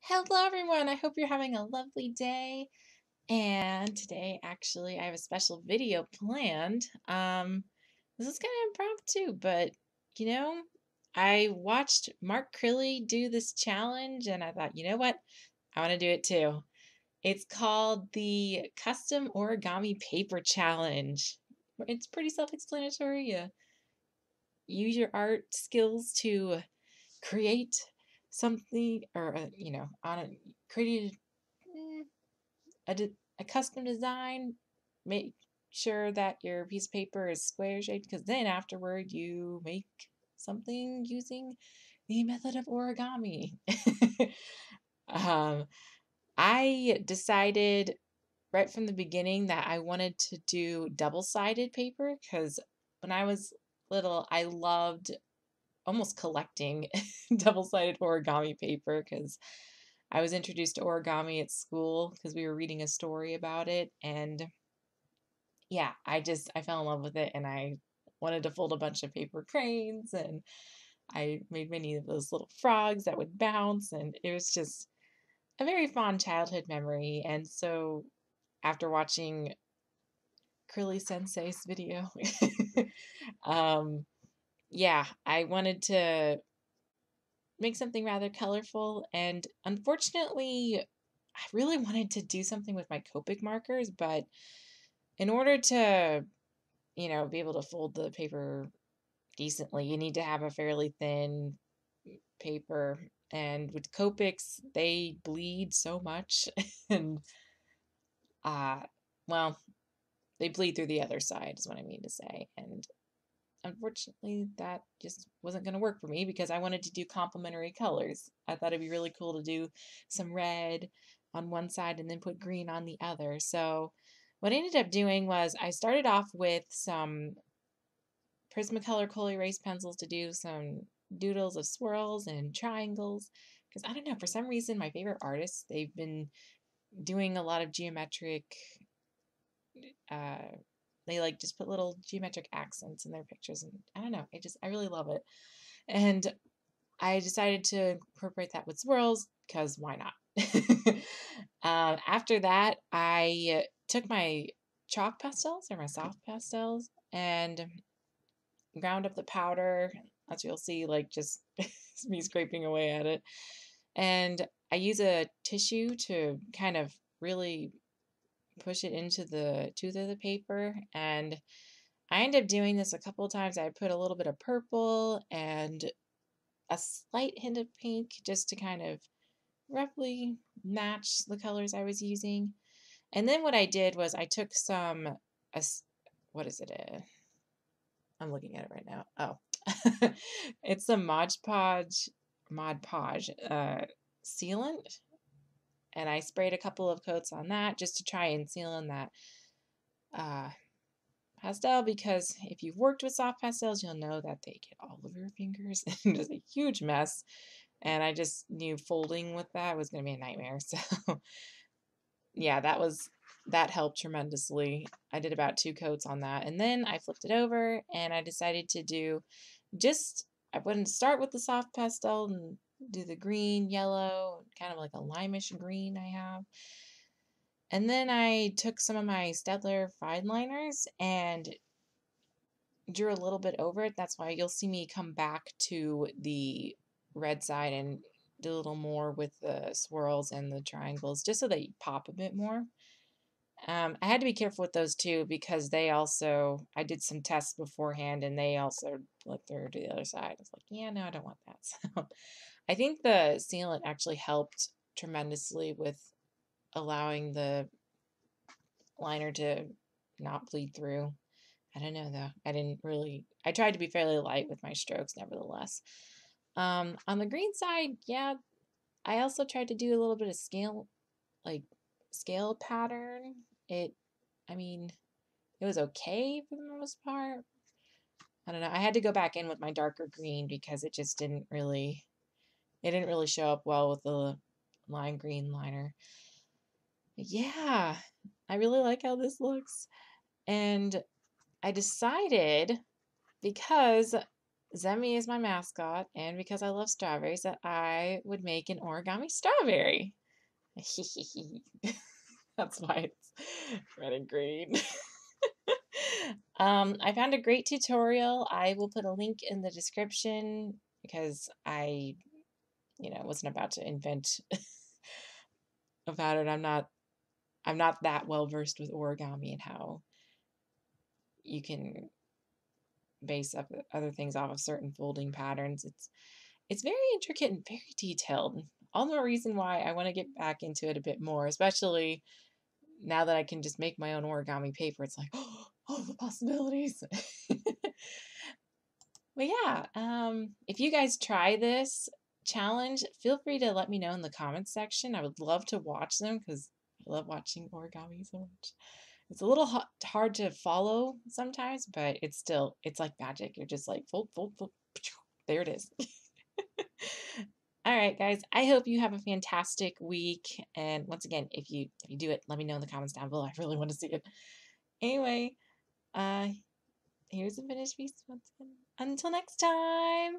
Hello, everyone. I hope you're having a lovely day. And today, actually, I have a special video planned. This is kind of impromptu, but you know, I watched Mark Crilley do this challenge, and I thought, you know what? I want to do it too. It's called the Custom Origami Paper Challenge. It's pretty self-explanatory. You use your art skills to create something, or on a create a custom design. Make sure that your piece of paper is square shaped, because then afterward you make something using the method of origami. um, I decided right from the beginning that I wanted to do double-sided paper because when I was little, I loved almost collecting double-sided origami paper because I was introduced to origami at school because we were reading a story about it. And yeah, I fell in love with it, and I wanted to fold a bunch of paper cranes, and I made many of those little frogs that would bounce, and it was just a very fond childhood memory. And so after watching Curly Sensei's video, um, yeah, I wanted to make something rather colorful. And unfortunately, I really wanted to do something with my Copic markers, but in order to, be able to fold the paper decently, you need to have a fairly thin paper. And with Copics, they bleed so much, and uh, well, they bleed through the other side, is what I mean to say. And unfortunately, that just wasn't going to work for me because I wanted to do complementary colors. I thought it'd be really cool to do some red on one side and then put green on the other. So what I ended up doing was I started off with some Prismacolor Col-erase pencils to do some doodles of swirls and triangles. Because I don't know, for some reason, my favorite artists, they've been doing a lot of geometric uh, they like just put little geometric accents in their pictures, and I don't know, I really love it. And I decided to incorporate that with swirls because why not? After that, I took my chalk pastels or my soft pastels and ground up the powder, as you'll see, like just me scraping away at it. And I use a tissue to kind of really push it into the tooth of the paper. And I end up doing this a couple of times. I put a little bit of purple and a slight hint of pink just to kind of roughly match the colors I was using. And then what I did was I took some, what is it? I'm looking at it right now. Oh, it's some Mod Podge sealant. And I sprayed a couple of coats on that just to try and seal in that uh, pastel, because if you've worked with soft pastels, you'll know that they get all over your fingers and it's a huge mess. And I just knew folding with that was going to be a nightmare. So yeah, that helped tremendously. I did about 2 coats on that, and then I flipped it over and I decided to do I wouldn't start with the soft pastel and do the green, yellow, kind of like a limeish green I have. And then I took some of my Steadtler fineliners and drew a little bit over it. That's why you'll see me come back to the red side and do a little more with the swirls and the triangles, just so they pop a bit more. I had to be careful with those too because I did some tests beforehand and they also looked through to the other side. It's like, yeah, no, I don't want that. So I think the sealant actually helped tremendously with allowing the liner to not bleed through. I don't know though. I tried to be fairly light with my strokes nevertheless. On the green side, yeah, I also tried to do a little bit of like scale pattern. I mean, it was okay for the most part. I don't know. I had to go back in with my darker green because it didn't really show up well with the lime green liner. But yeah, I really like how this looks. And I decided, because Zemi is my mascot, and because I love strawberries, that I would make an origami strawberry. That's why it's red and green. I found a great tutorial. I will put a link in the description because I, wasn't about to invent a pattern. I'm not that well versed with origami and how you can base up other things off of certain folding patterns. It's very intricate and very detailed. All the more reason why I want to get back into it a bit more, especially now that I can just make my own origami paper. It's like, oh, the possibilities. But yeah, if you guys try this challenge, feel free to let me know in the comments section. I would love to watch them because I love watching origami so much. It's a little hard to follow sometimes, but it's like magic. You're just like, fold, fold, fold. There it is. All right, guys. I hope you have a fantastic week. And once again, if you do it, let me know in the comments down below. I really want to see it. Anyway, here's the finished piece once again. Until next time.